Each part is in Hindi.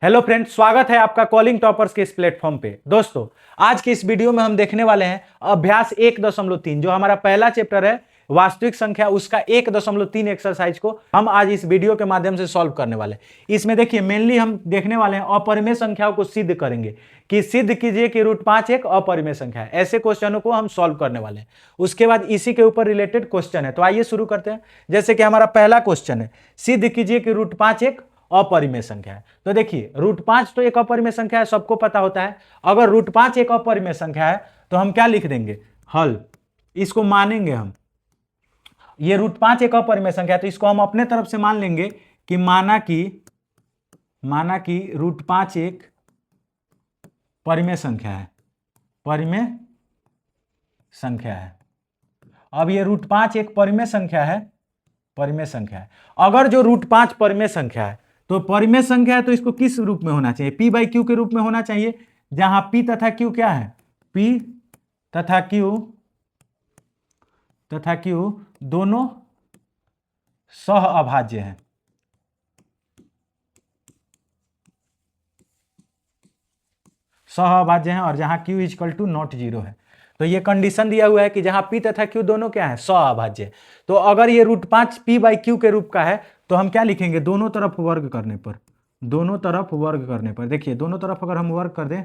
हेलो फ्रेंड्स, स्वागत है आपका कॉलिंग टॉपर्स के इस प्लेटफॉर्म पे। दोस्तों, आज के इस वीडियो में हम देखने वाले हैं अभ्यास 1.3 जो हमारा पहला चैप्टर है वास्तविक संख्या, उसका 1.3 एक्सरसाइज को हम आज इस वीडियो के माध्यम से सॉल्व करने वाले हैं। इसमें देखिए मेनली हम देखने वाले हैं अपरिमेय संख्याओं को सिद्ध करेंगे कि सिद्ध कीजिए कि √5 एक अपरिमेय संख्या है। ऐसे क्वेश्चनों को हम सॉल्व करने वाले हैं। उसके बाद इसी के ऊपर रिलेटेड क्वेश्चन है, तो आइए शुरू करते हैं। जैसे कि हमारा पहला क्वेश्चन है, सिद्ध कीजिए कि √5 एक अपरिमेय संख्या है। तो देखिए √5 तो एक अपरिमेय संख्या है, सबको पता होता है। अगर √5 एक अपरिमेय संख्या है तो हम क्या लिख देंगे, हल। इसको मानेंगे हम, ये √5 एक अपरिमेय संख्या है तो इसको हम अपने तरफ से मान लेंगे कि माना कि √5 एक परिमेय संख्या है, परिमेय संख्या है। अब ये √5 एक परिमेय संख्या है, परिमेय संख्या है। अगर जो √5 परिमेय संख्या है तो परिमेय संख्या है तो इसको किस रूप में होना चाहिए, p/q के रूप में होना चाहिए, जहां p तथा q क्या है, p तथा q दोनों सह अभाज्य हैं। सह अभाज्य हैं और जहां q = नॉट 0 है। तो ये कंडीशन दिया हुआ है कि जहां p तथा q दोनों क्या है, सह अभाज्य। तो अगर ये √5 p/q के रूप का है तो हम क्या लिखेंगे, दोनों तरफ वर्ग करने पर, दोनों तरफ वर्ग करने पर। देखिए दोनों तरफ अगर हम वर्ग कर दें,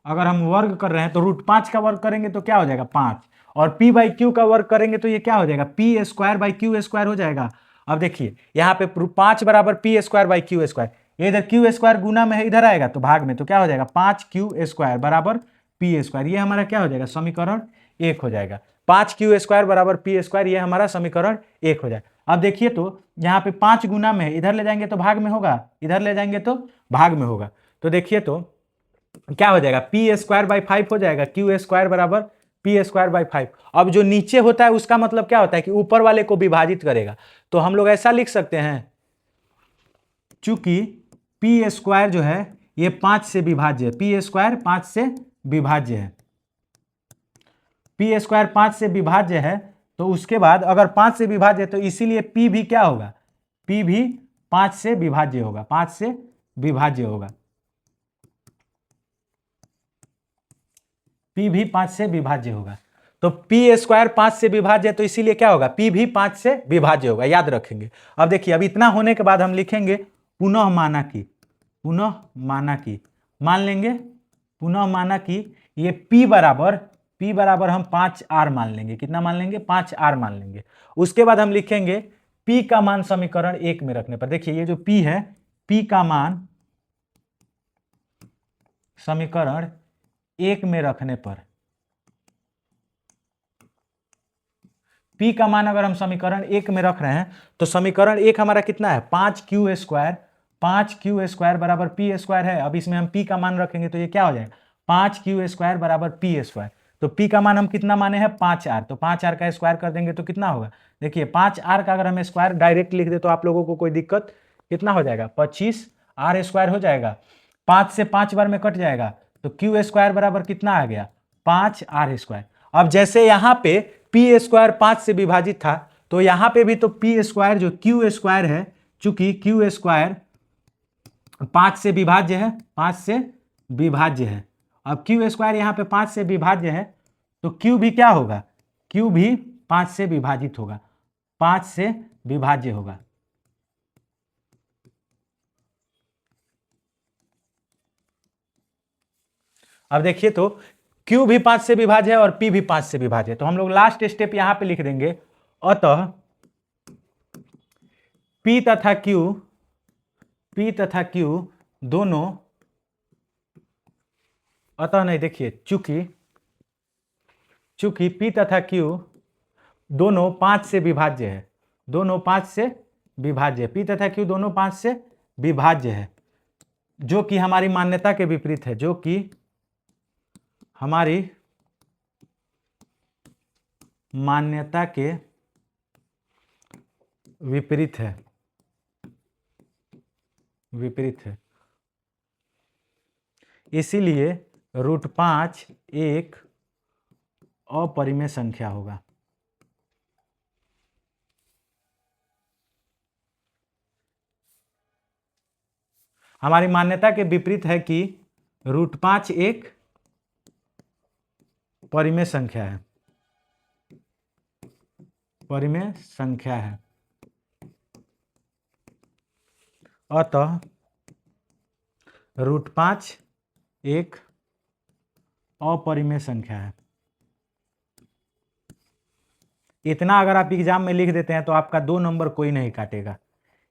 अगर हम वर्ग कर रहे हैं तो √5 का वर्ग करेंगे तो क्या हो जाएगा, 5, और p/q का वर्ग करेंगे तो ये क्या हो जाएगा, p² हो जाएगा। अब देखिए यहाँ पे 5 बराबर p²/q², ये इधर q² गुना में है, इधर आएगा तो भाग में, तो क्या हो जाएगा 5q² बराबर p²। ये हमारा क्या हो जाएगा, समीकरण 1 हो जाएगा। 5q² बराबर p², ये हमारा समीकरण 1 हो जाएगा। अब देखिए तो यहाँ पे 5 गुना में है, इधर ले जाएंगे तो भाग में होगा, इधर ले जाएंगे तो भाग में होगा। तो देखिए तो क्या हो जाएगा, p²/5 हो जाएगा, q² बराबर p²/5। अब जो नीचे होता है उसका मतलब क्या होता है कि ऊपर वाले को विभाजित करेगा। तो हम लोग ऐसा लिख सकते हैं, चूंकि p² जो है ये 5 से विभाज्य है, p² 5 से विभाज्य है, p² 5 से विभाज्य है। तो उसके बाद अगर 5 से विभाज्य है तो इसीलिए p भी क्या होगा, p भी 5 से विभाज्य होगा, 5 से विभाज्य होगा, p भी 5 से विभाज्य होगा। तो p² 5 से विभाज्य है तो इसीलिए क्या होगा, p भी 5 से विभाज्य होगा, याद रखेंगे। अब देखिए अब इतना होने के बाद हम लिखेंगे पुनः माना कि, पुनः माना कि, मान लेंगे पुनः माना कि ये p बराबर हम 5r मान लेंगे। कितना मान लेंगे, 5r मान लेंगे। उसके बाद हम लिखेंगे p का मान समीकरण 1 में रखने पर। देखिए ये जो p है, p का मान समीकरण 1 में रखने पर, p का मान अगर हम समीकरण 1 में रख रहे हैं तो समीकरण 1 हमारा कितना है, 5q² 5q² बराबर p² है। अब इसमें हम p का मान रखेंगे तो ये क्या हो जाएगा, 5q² बराबर p²। तो p का मान हम कितना माने हैं, 5r, तो 5r का स्क्वायर कर देंगे तो कितना होगा, देखिए 5r का अगर हम स्क्वायर डायरेक्ट लिख दे तो आप लोगों को कोई दिक्कत, कितना हो जाएगा, 25r² हो जाएगा। 5 से 5 बार में कट जाएगा तो q² बराबर कितना आ गया, 5r²। अब जैसे यहाँ पे p² 5 से विभाजित था तो यहाँ पे भी तो p² जो q² है, चूंकि q² 5 से विभाज्य है, 5 से विभाज्य है। अब q² यहाँ पे 5 से विभाज्य है तो q भी क्या होगा, q भी 5 से विभाजित होगा, 5 से विभाज्य होगा। अब देखिए तो q भी 5 से विभाज्य है और p भी 5 से विभाज्य है। तो हम लोग लास्ट स्टेप यहां पे लिख देंगे, अतः p तथा q दोनों, अतः नहीं, देखिए चूंकि p तथा q दोनों 5 से विभाज्य है, दोनों 5 से विभाज्य है, p तथा q दोनों 5 से विभाज्य है, जो कि हमारी मान्यता के विपरीत है, जो कि हमारी मान्यता के विपरीत है, विपरीत है। इसीलिए √5 एक अपरिमेय संख्या होगा। हमारी मान्यता के विपरीत है कि √5 एक परिमेय संख्या है, परिमेय संख्या है। अतः √5 एक अपरिमेय संख्या है। इतना अगर आप एग्जाम में लिख देते हैं तो आपका 2 नंबर कोई नहीं काटेगा।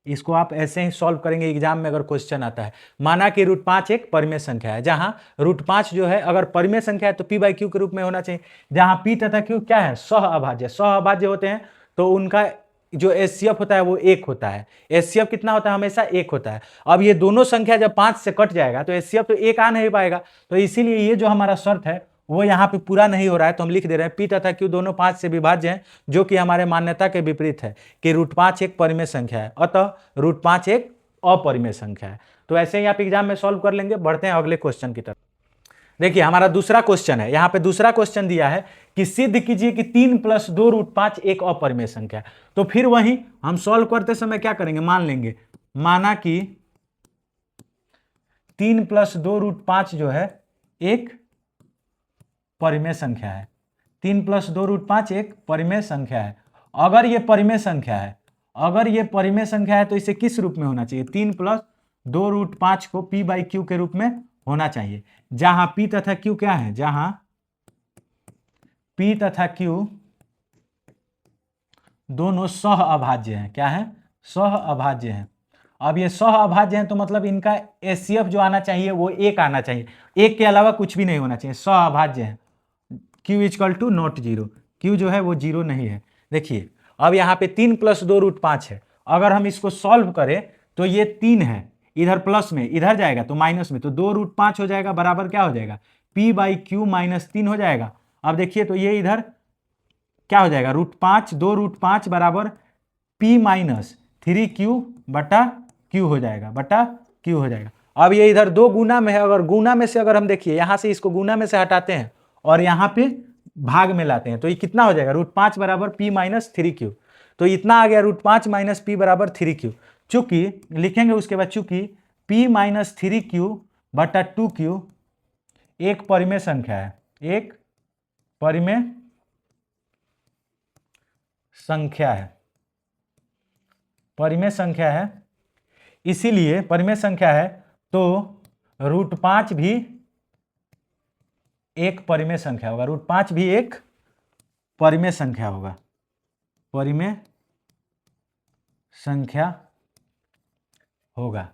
इसको आप ऐसे ही सॉल्व करेंगे एग्जाम में अगर क्वेश्चन आता है। माना कि √5 एक परिमेय संख्या है, जहां √5 जो है अगर परिमेय संख्या है तो p/q के रूप में होना चाहिए, जहां p तथा q क्या है, सह अभाज्य। सह अभाज्य होते हैं तो उनका जो एचसीएफ होता है वो 1 होता है। एचसीएफ कितना होता है, हमेशा 1 होता है। अब ये दोनों संख्या जब 5 से कट जाएगा तो एचसीएफ तो 1 आ नहीं पाएगा, तो इसीलिए ये जो हमारा शर्त है वो यहाँ पे पूरा नहीं हो रहा है। तो हम लिख दे रहे हैं p तथा q दोनों 5 से विभाज्य हैं, जो कि हमारे मान्यता के विपरीत है कि √5 एक परिमेय संख्या है। अतः √5 एक अपरिमेय संख्या है। तो ऐसे ही आप एग्जाम में सॉल्व कर लेंगे। बढ़ते हैं अगले क्वेश्चन की तरफ। देखिए हमारा दूसरा क्वेश्चन है, यहाँ पे दूसरा क्वेश्चन दिया है कि सिद्ध कीजिए कि 3 + 2 √5 एक अपरिमेय संख्या है। तो फिर वही हम सॉल्व करते समय क्या करेंगे, मान लेंगे, माना कि 3 + 2 √5 जो है एक परिमेय संख्या है। 3 + 2 √5 एक परिमेय संख्या है। अगर ये परिमेय संख्या है, अगर ये परिमेय संख्या है तो इसे किस रूप में होना चाहिए, 3 + 2 √5 को p/q के रूप में होना चाहिए, जहां p तथा q क्या है, जहां p तथा q दोनों सह अभाज्य हैं। क्या है, सह अभाज्य हैं। अब ये सह अभाज्य हैं तो मतलब इनका एचसीएफ जो आना चाहिए वो 1 आना चाहिए, 1 के अलावा कुछ भी नहीं होना चाहिए। सह अभाज्य हैं, q = नॉट 0, q जो है वो 0 नहीं है। देखिए अब यहाँ पे 3 + 2 √5 है। अगर हम इसको सॉल्व करें तो ये 3 है, इधर प्लस में, इधर जाएगा तो माइनस में, तो 2 √5 हो जाएगा, बराबर क्या हो जाएगा, p/q - 3 हो जाएगा। अब देखिए तो ये इधर क्या हो जाएगा, √5 2 √5 बराबर p - 3q बटा q हो जाएगा, बटा q हो जाएगा। अब ये इधर 2 गुना में है, अगर गुना में से अगर हम देखिए यहाँ से इसको गुना में से हटाते हैं और यहाँ पे भाग में लाते हैं तो ये कितना हो जाएगा, √5 बराबर p - 3q। तो इतना आ गया, √5 - p बराबर 3q। चूंकि लिखेंगे उसके बाद, चूंकि p - 3q बटा 2q एक परिमेय संख्या है, एक परिमेय संख्या है, परिमेय संख्या है, इसीलिए परिमेय संख्या है तो √5 भी एक परिमेय संख्या होगा, √5 भी एक परिमेय संख्या होगा, परिमेय संख्या होगा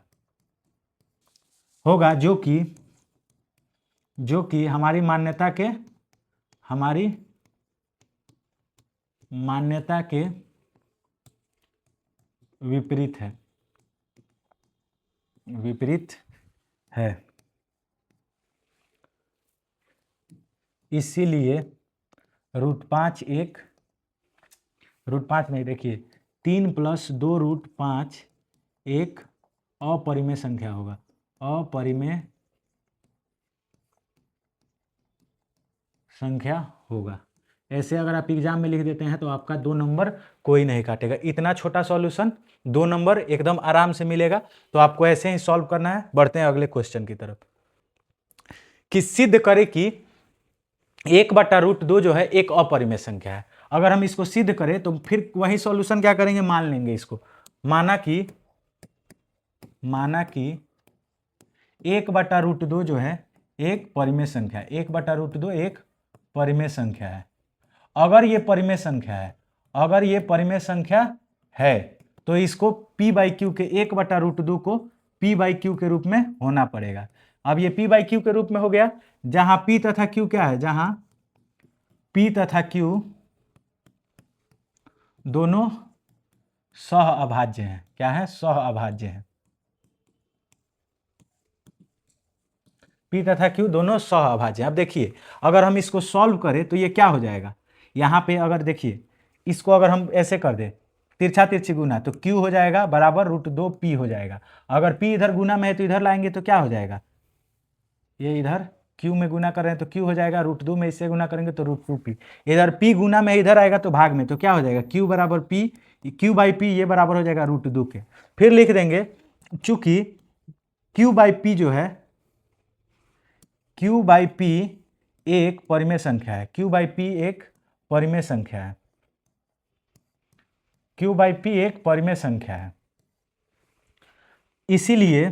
जो कि हमारी मान्यता के विपरीत है, इसीलिए √5 एक, √5 नहीं, देखिए 3 + 2 √5 एक अपरिमेय संख्या होगा, अपरिमेय संख्या होगा। ऐसे अगर आप एग्जाम में लिख देते हैं तो आपका 2 नंबर कोई नहीं काटेगा। इतना छोटा सॉल्यूशन 2 नंबर एकदम आराम से मिलेगा। तो आपको ऐसे ही सॉल्व करना है। बढ़ते हैं अगले क्वेश्चन की तरफ कि सिद्ध करें कि 1/√2 जो है एक अपरिमेय संख्या है। अगर हम इसको सिद्ध करें तो फिर वही सॉल्यूशन क्या करेंगे, मान लेंगे इसको, माना कि 1/√2 जो है एक परिमेय संख्या है, 1/√2 एक परिमेय संख्या है। अगर ये परिमेय संख्या है तो इसको p/q के 1/√2 को p/q के रूप में होना पड़ेगा। अब ये p/q के रूप में हो गया, जहां p तथा q क्या है, जहां p तथा q दोनों सह अभाज्य हैं। क्या है, सह अभाज्य हैं। p तथा q दोनों सह अभाज्य हैं। अब देखिए अगर हम इसको सॉल्व करें तो ये क्या हो जाएगा, यहाँ पे अगर देखिए इसको अगर हम ऐसे कर दें तिरछा तिरछी गुना तो q हो जाएगा बराबर √2p हो जाएगा। अगर p इधर गुना में है तो इधर लाएंगे तो क्या हो जाएगा, ये इधर q में गुना कर रहे हैं तो q हो जाएगा, √2 में इससे गुना करेंगे तो √2p। इधर p गुना में इधर आएगा तो भाग में, तो क्या हो जाएगा, q बराबर q/p, ये बराबर हो जाएगा √2 के। फिर लिख देंगे चूंकि Q बाई पी जो है, Q बाई पी एक परिमेय संख्या है, Q बाई पी एक परिमेय संख्या है, Q बाई पी एक परिमेय संख्या है। इसीलिए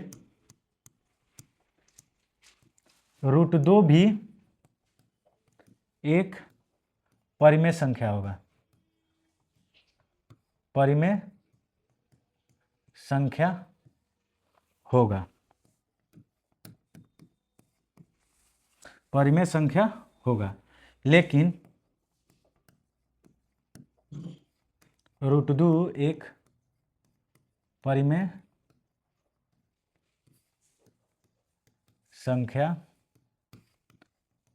√2 भी एक परिमेय संख्या होगा, परिमेय संख्या होगा, परिमेय संख्या होगा। लेकिन √2 एक परिमेय संख्या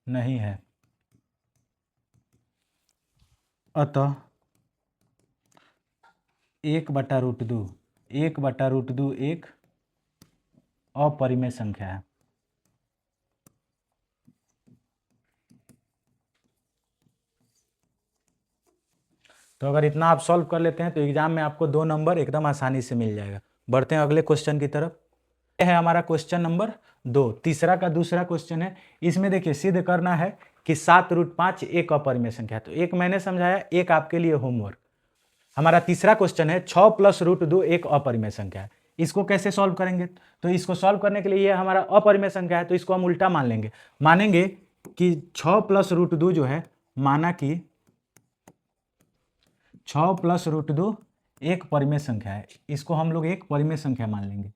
नहीं है, अतः 1/√2 1/√2 एक अपरिमेय संख्या है। तो अगर इतना आप सॉल्व कर लेते हैं तो एग्जाम में आपको 2 नंबर एकदम आसानी से मिल जाएगा। बढ़ते हैं अगले क्वेश्चन की तरफ। यह है हमारा क्वेश्चन नंबर 2, तीसरा का दूसरा क्वेश्चन है। इसमें देखिए सिद्ध करना है कि 7√5 एक अपरिमेय संख्या है। तो एक मैंने समझाया, एक आपके लिए होमवर्क। हमारा तीसरा क्वेश्चन है 6 + √2 एक अपरिमेय संख्या है। इसको कैसे सॉल्व करेंगे? तो इसको सॉल्व करने के लिए ये हमारा अपरिमेय संख्या है, तो इसको हम उल्टा मान लेंगे। मानेंगे कि 6 + √2 जो है, माना कि 6 + √2 एक परिमेय संख्या है, इसको हम लोग एक परिमेय संख्या मान लेंगे।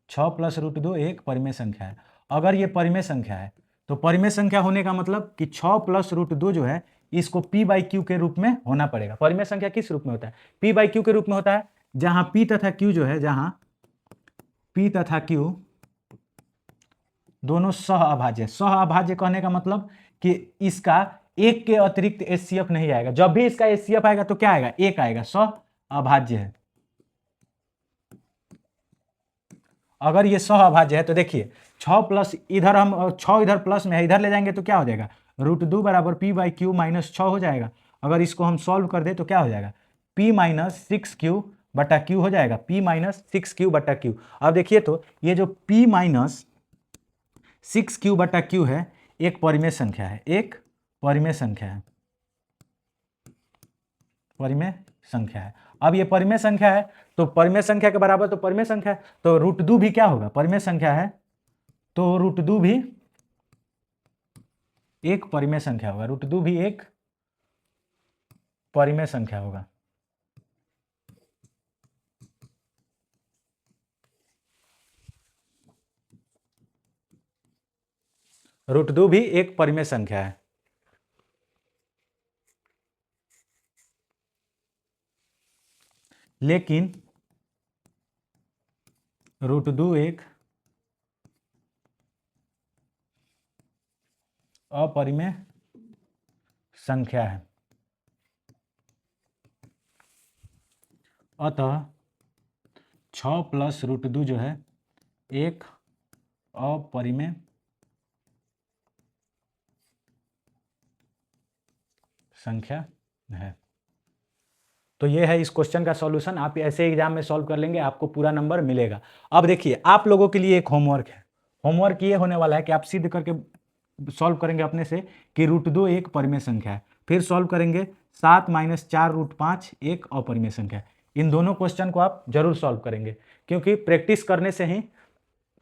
6 + √2 एक परिमेय संख्या है। अगर ये परिमेय संख्या है तो परिमेय संख्या होने का मतलब कि 6 + √2 जो है इसको p/q के रूप में होना पड़ेगा। परिमेय संख्या किस रूप में होता है? p/q के रूप में होता है, जहां p तथा q जो है, जहां p तथा q दोनों सहअभाज्य। सहअभाज्य कहने का मतलब कि इसका एक के अतिरिक्त HCF नहीं आएगा। जब भी इसका HCF आएगा तो क्या आएगा? एक आएगा, सहअभाज्य है। अगर ये सहअभाज्य है तो देखिए 6 प्लस इधर हम 6 इधर प्लस में है, इधर ले जाएंगे तो क्या हो जाएगा? √2 बराबर p/q माइनस 6 हो जाएगा। अगर इसको हम सॉल्व कर दे तो क्या हो जाएगा? p माइनस 6q/q हो जाएगा, p माइनस 6q/q। अब देखिए तो ये जो p माइनस 6q/q है एक परिमेय संख्या है, एक परिमेय संख्या है, परिमेय संख्या है। अब ये परिमेय संख्या है तो परिमेय संख्या के बराबर तो परिमेय संख्या है, तो √2 भी क्या होगा? परिमेय संख्या है, तो √2 भी एक परिमेय संख्या होगा, √2 भी एक परिमेय संख्या होगा। √2 भी एक परिमेय संख्या है। लेकिन √2 एक अपरिमेय संख्या है, अतः 6 + √2 जो है एक अपरिमेय संख्या है। तो ये है इस क्वेश्चन का सॉल्यूशन। आप ऐसे एग्जाम में सॉल्व कर लेंगे, आपको पूरा नंबर मिलेगा। अब देखिए आप लोगों के लिए एक होमवर्क है। होमवर्क ये होने वाला है कि आप सिद्ध करके सॉल्व करेंगे अपने से कि √2 एक परिमेय संख्या है। फिर सॉल्व करेंगे 7 - 4√5 एक अपरिमेय संख्या है। इन दोनों क्वेश्चन को आप जरूर सॉल्व करेंगे, क्योंकि प्रैक्टिस करने से ही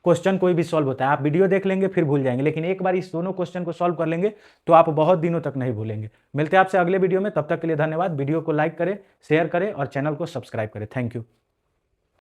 क्वेश्चन कोई भी सॉल्व होता है। आप वीडियो देख लेंगे फिर भूल जाएंगे, लेकिन एक बार इस दोनों क्वेश्चन को सॉल्व कर लेंगे तो आप बहुत दिनों तक नहीं भूलेंगे। मिलते हैं आपसे अगले वीडियो में, तब तक के लिए धन्यवाद। वीडियो को लाइक करें, शेयर करें और चैनल को सब्सक्राइब करें। Thank you.